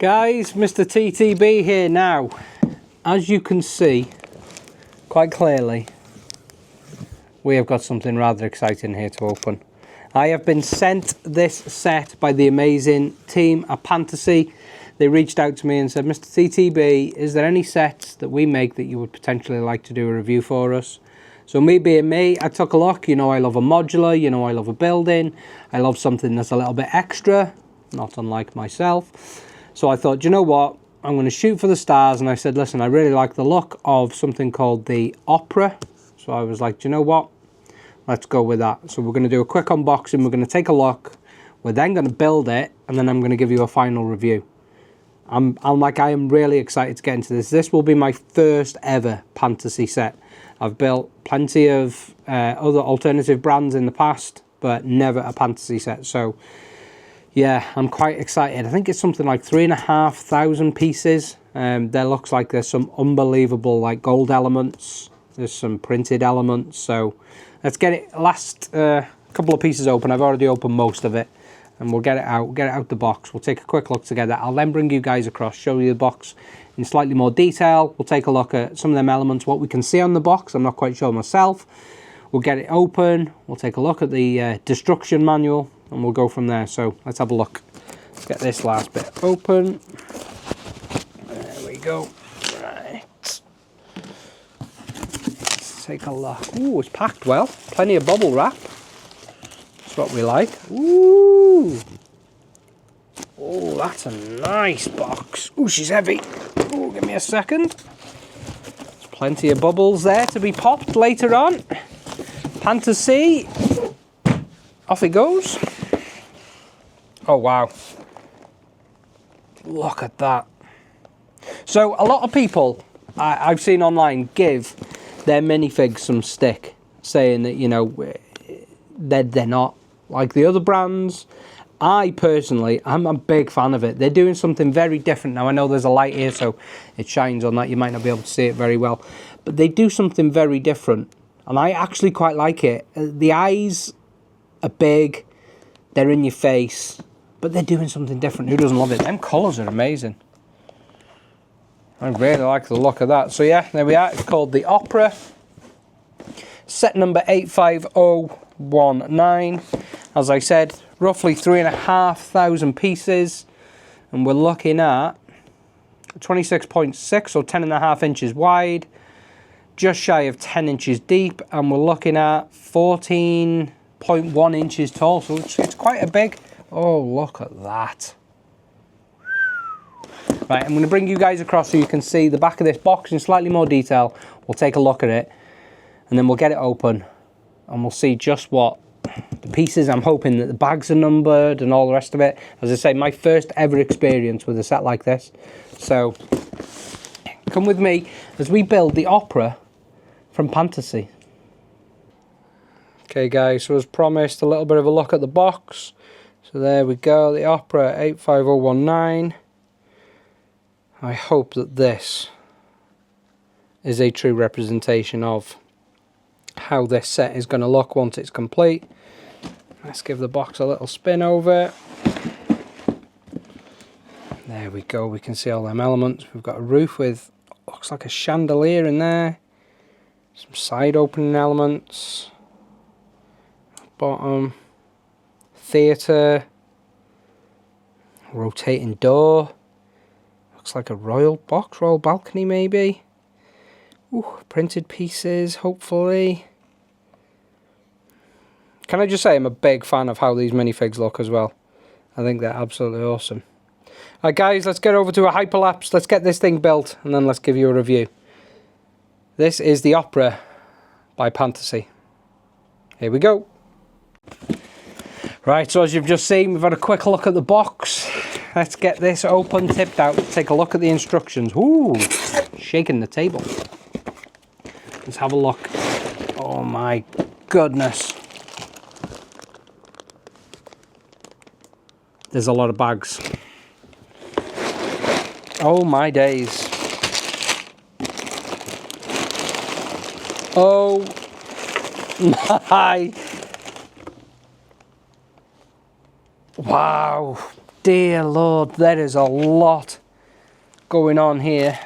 Guys, Mr. TTB here now. As you can see quite clearly, we have got something rather exciting here to open. I have been sent this set by the amazing team at Pantasy. They reached out to me and said, Mr. TTB, is there any sets that we make that you would potentially like to do a review for us? So me being me, I took a look. You know, I love a modular, you know, I love a building. I love something that's a little bit extra, not unlike myself. So I thought, you know what, I'm going to shoot for the stars. And I said, listen, I really like the look of something called the Opera. So I was like, you know what, let's go with that. So we're going to do a quick unboxing. We're going to take a look. We're then going to build it. And then I'm going to give you a final review. I am really excited to get into this. This will be my first ever Pantasy set. I've built plenty of other alternative brands in the past, but never a Pantasy set. So yeah, I'm quite excited. I think it's something like 3,500 pieces. There looks like there's some unbelievable like gold elements. There's some printed elements. So let's get it. Last couple of pieces open. I've already opened most of it, and we'll get it out the box. We'll take a quick look together. I'll then bring you guys across, show you the box in slightly more detail. We'll take a look at some of them elements, what we can see on the box. I'm not quite sure myself. We'll get it open. We'll take a look at the destruction manual, and we'll go from there. So let's have a look. Let's get this last bit open. There we go. Right. Let's take a look. Ooh, it's packed well. Plenty of bubble wrap. That's what we like. Ooh. Oh, that's a nice box. Ooh, she's heavy. Oh, give me a second. There's plenty of bubbles there to be popped later on. Pantasy. Off it goes. Oh, wow. Look at that. So, a lot of people I've seen online give their minifigs some stick, saying that, you know, they're not like the other brands. I personally, I'm a big fan of it. They're doing something very different. Now, I know there's a light here, so it shines on that. You might not be able to see it very well. But they do something very different. And I actually quite like it. The eyes are big. They're in your face. But they're doing something different. Who doesn't love it? Them colours are amazing. I really like the look of that. So, yeah, there we are. It's called the Opera. Set number 85019. As I said, roughly 3,500 pieces, and we're looking at 26.6 or 10.5 inches wide, just shy of 10 inches deep, and we're looking at 14.1 inches tall. So it's quite a big. Oh, look at that. Right, I'm going to bring you guys across so you can see the back of this box in slightly more detail. We'll take a look at it, and then we'll get it open, and we'll see just what the pieces. I'm hoping that the bags are numbered and all the rest of it. As I say, my first ever experience with a set like this. So come with me as we build the Opera from Pantasy. Okay guys, so as promised, a little bit of a look at the box. So there we go, the Opera 85019. I hope that this is a true representation of how this set is going to look once it's complete. Let's give the box a little spin over. There we go, we can see all them elements. We've got a roof with, looks like a chandelier in there. Some side opening elements. Bottom. Theatre. Rotating door. Looks like a royal box, royal balcony maybe. Ooh, printed pieces, hopefully. Can I just say I'm a big fan of how these minifigs look as well. I think they're absolutely awesome. Alright guys, let's get over to a hyperlapse. Let's get this thing built and then let's give you a review. This is the Opera by Pantasy. Here we go. Right, so as you've just seen, we've had a quick look at the box. Let's get this open, tipped out, take a look at the instructions. Ooh, shaking the table. Let's have a look. Oh my goodness. There's a lot of bags. Oh my days. Oh my. Wow. dear Lord, there is a lot going on here.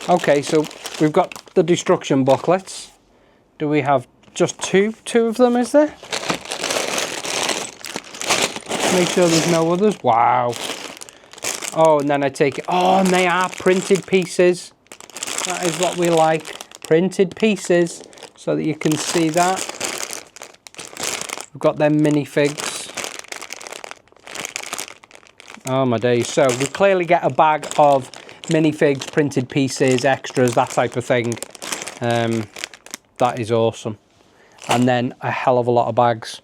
Okay, so we've got the destruction booklets. Do we have just two of them, is there? Make sure there's no others. Wow. Oh, and then I take it. Oh, and they are printed pieces. That is what we like. Printed pieces, so that you can see that. We've got them minifigs. Oh my days. So we clearly get a bag of minifigs, printed pieces, extras, that type of thing. That is awesome. And then a hell of a lot of bags.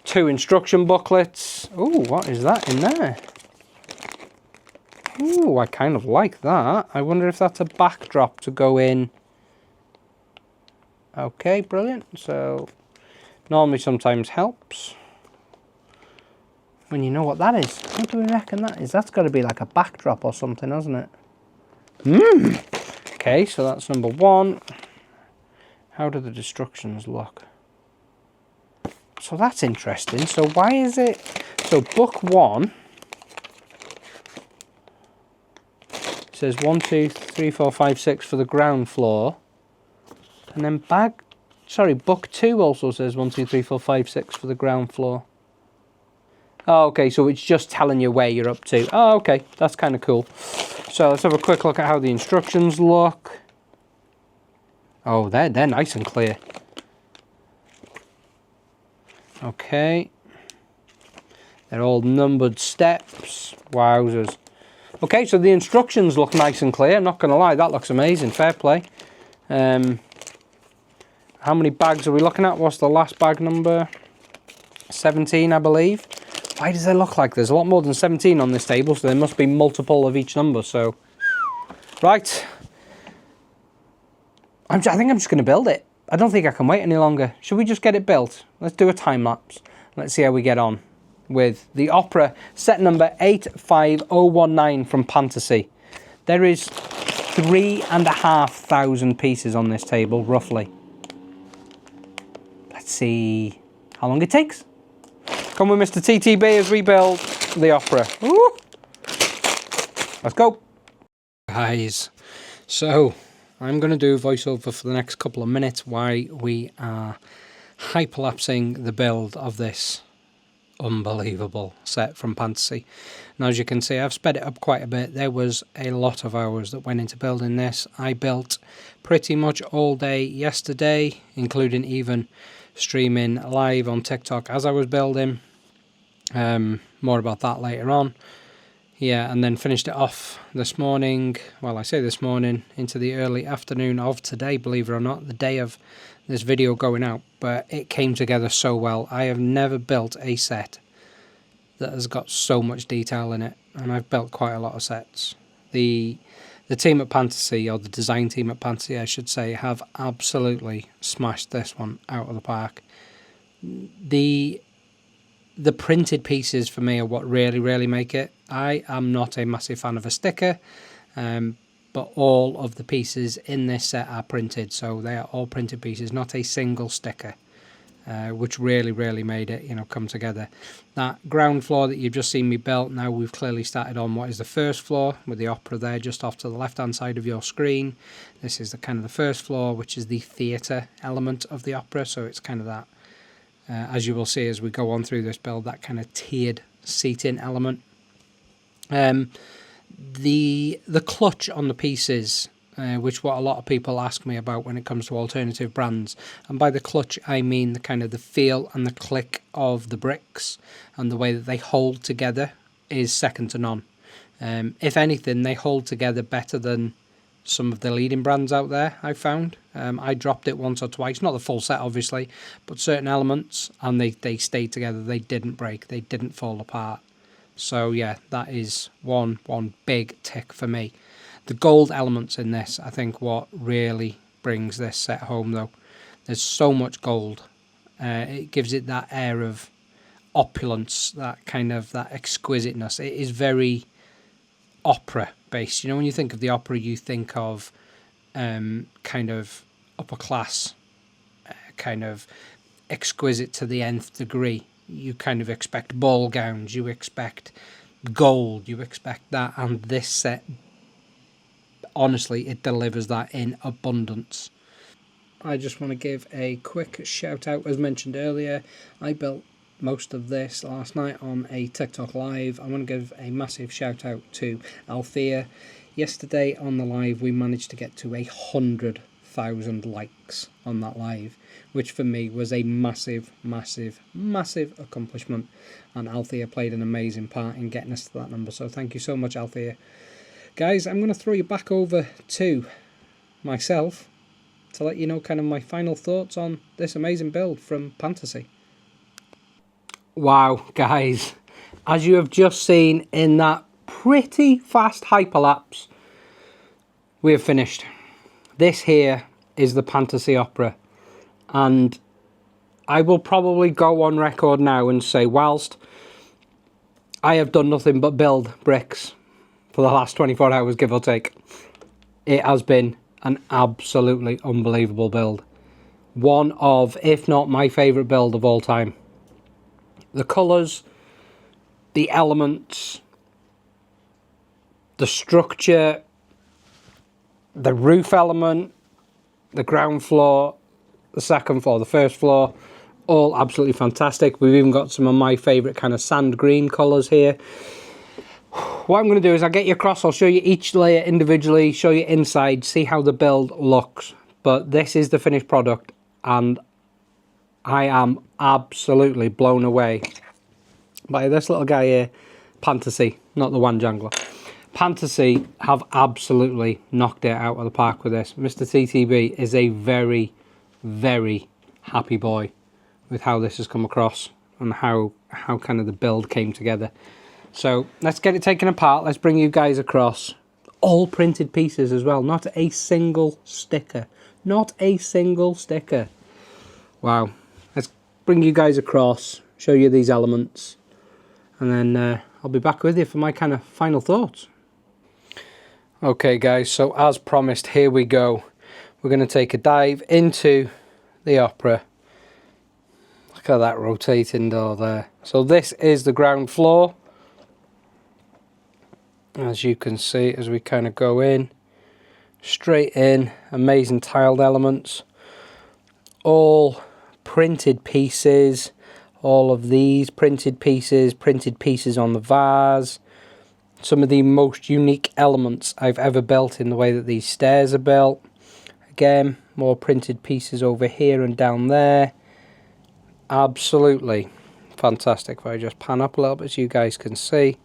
2 instruction booklets. Ooh, what is that in there? Ooh, I kind of like that. I wonder if that's a backdrop to go in. Okay, brilliant. So normally sometimes helps when you know what that is. What do we reckon that is? That's got to be like a backdrop or something, hasn't it? Okay, so that's number 1. How do the destructions look? So that's interesting. So why is it... So book 1 says 1, 2, 3, 4, 5, 6 for the ground floor. And then book 2 also says 1, 2, 3, 4, 5, 6 for the ground floor. Oh, okay, so it's just telling you where you're up to. Oh, okay, that's kind of cool. So let's have a quick look at how the instructions look. Oh, they're nice and clear. Okay. They're all numbered steps. Wowzers. Okay, so the instructions look nice and clear. I'm not going to lie, that looks amazing. Fair play. How many bags are we looking at? What's the last bag number? 17, I believe. Why does it look like there's a lot more than 17 on this table? So there must be multiple of each number. So, right. I think I'm just going to build it. I don't think I can wait any longer. Should we just get it built? Let's do a time lapse. Let's see how we get on with the Opera set number 85019 from Pantasy. There is 3,500 pieces on this table, roughly. Let's see how long it takes. Come with Mr. TTB as we build the Opera. Woo! Let's go. Guys, so I'm going to do a voiceover for the next couple of minutes while we are hyperlapsing the build of this unbelievable set from Pantasy. And as you can see, I've sped it up quite a bit. There was a lot of hours that went into building this. I built pretty much all day yesterday, including even streaming live on TikTok as I was building. More about that later on. Yeah, and then finished it off this morning. Well, I say this morning into the early afternoon of today, believe it or not, the day of this video going out. But it came together so well. I have never built a set that has got so much detail in it, and I've built quite a lot of sets. The team at Pantasy, or the design team at Pantasy, I should say, have absolutely smashed this one out of the park. The printed pieces for me are what really make it. I am not a massive fan of a sticker, but all of the pieces in this set are printed, so they are all printed pieces, not a single sticker, which really made it, come together. That ground floor that you've just seen me built, now we've clearly started on what is the first floor, with the Opera there just off to the left hand side of your screen. This is the kind of the first floor, which is the theatre element of the Opera, so it's kind of that, as you will see as we go on through this build, that kind of tiered seating element. The clutch on the pieces, which what a lot of people ask me about when it comes to alternative brands, and by the clutch I mean the kind of the feel and the click of the bricks and the way that they hold together is second to none. If anything, they hold together better than some of the leading brands out there, I found. I dropped it once or twice, not the full set obviously, but certain elements, and they stayed together. They didn't break, they didn't fall apart. So yeah, that is one big tick for me. The gold elements in this, I think, what really brings this set home though. There's so much gold. It gives it that air of opulence, that kind of that exquisiteness. It is very opera based. When you think of the Opera, you think of kind of upper class, kind of exquisite to the nth degree. you kind of expect ball gowns, you expect gold, you expect that, and this set, honestly, it delivers that in abundance. I just want to give a quick shout out. As mentioned earlier, I built most of this last night on a TikTok live. I want to give a massive shout out to Althea. Yesterday on the live we managed to get to 100,000 likes on that live, which for me was a massive accomplishment, and Althea played an amazing part in getting us to that number, so thank you so much, Althea. Guys, I'm going to throw you back over to myself to let you know kind of my final thoughts on this amazing build from Pantasy. Wow, guys, as you have just seen in that pretty fast hyperlapse, we have finished. This here is the Pantasy Opera, and I will probably go on record now and say, whilst I have done nothing but build bricks for the last 24 hours, give or take, it has been an absolutely unbelievable build. One of, if not my favourite build of all time. The colours, the elements, the structure, the roof element, the ground floor, the second floor, the first floor, all absolutely fantastic. We've even got some of my favourite kind of sand green colours here. What I'm going to do is I'll get you across, I'll show you each layer individually, show you inside, see how the build looks. But this is the finished product, and I am absolutely blown away by this little guy here, Pantasy, not the one jangler. Pantasy have absolutely knocked it out of the park with this. Mr. TTB is a very happy boy with how this has come across and how kind of the build came together. So let's get it taken apart. Let's bring you guys across. All printed pieces as well. Not a single sticker. Not a single sticker. Wow. Let's bring you guys across. Show you these elements. And then I'll be back with you for my kind of final thoughts. Okay guys, so as promised, here we go. We're going to take a dive into the Opera. Look at that rotating door there. So this is the ground floor. As you can see, as we kind of go in, straight in, amazing tiled elements, all printed pieces, all of these printed pieces on the vase, some of the most unique elements I've ever built in the way that these stairs are built. Again, more printed pieces over here and down there. Absolutely fantastic. If I just pan up a little bit so you guys can see.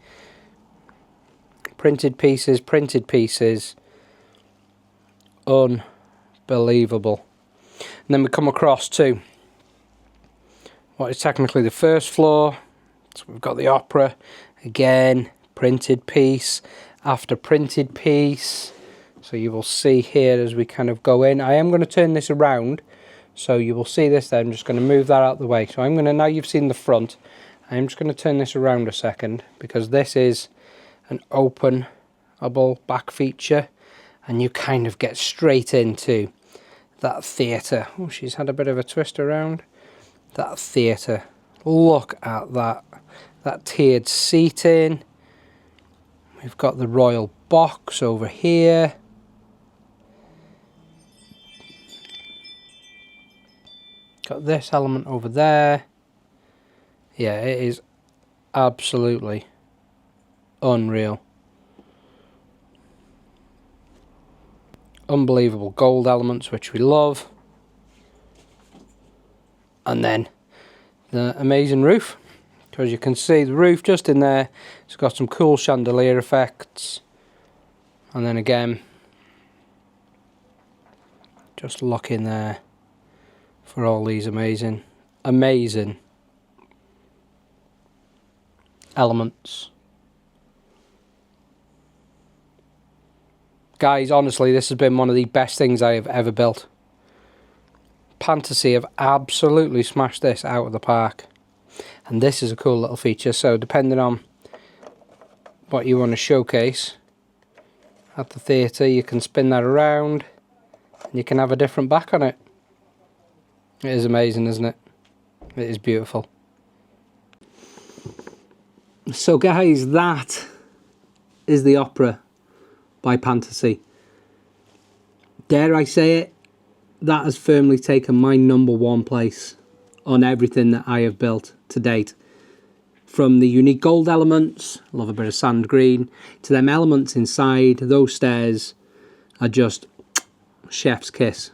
Printed pieces, unbelievable. And then we come across to what is technically the first floor. So we've got the Opera, again, printed piece after printed piece. So you will see here as we kind of go in. I am going to turn this around, so you will see this there. I'm just going to move that out of the way. So I'm going to, now you've seen the front, I'm just going to turn this around a second, because this is an openable back feature, and you kind of get straight into that theatre. Oh, she's had a bit of a twist around. That theatre. Look at that. That tiered seating. We've got the royal box over here. Got this element over there. Yeah, it is absolutely unreal. Unbelievable gold elements, which we love. And then the amazing roof. As you can see, the roof just in there, it's got some cool chandelier effects. And then again, just look in there for all these amazing elements. Guys, honestly, this has been one of the best things I have ever built. Pantasy have absolutely smashed this out of the park. And this is a cool little feature, so depending on what you want to showcase at the theatre, you can spin that around and you can have a different back on it. It is amazing, isn't it? It is beautiful. So guys, that is the opera by Pantasy. Dare I say it, that has firmly taken my #1 place on everything that I have built to date. From the unique gold elements, love a bit of sand green, to them elements inside, those stairs are just chef's kiss.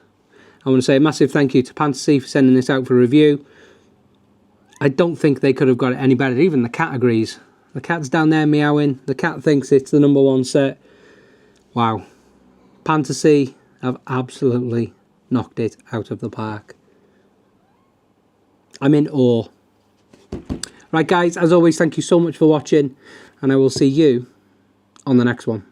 I want to say a massive thank you to Pantasy for sending this out for review. I don't think they could have got it any better. Even the cat agrees. The cat's down there meowing. The cat thinks it's the #1 set. Wow. Pantasy have absolutely knocked it out of the park. I'm in awe. Right guys, as always, thank you so much for watching, and I will see you on the next one.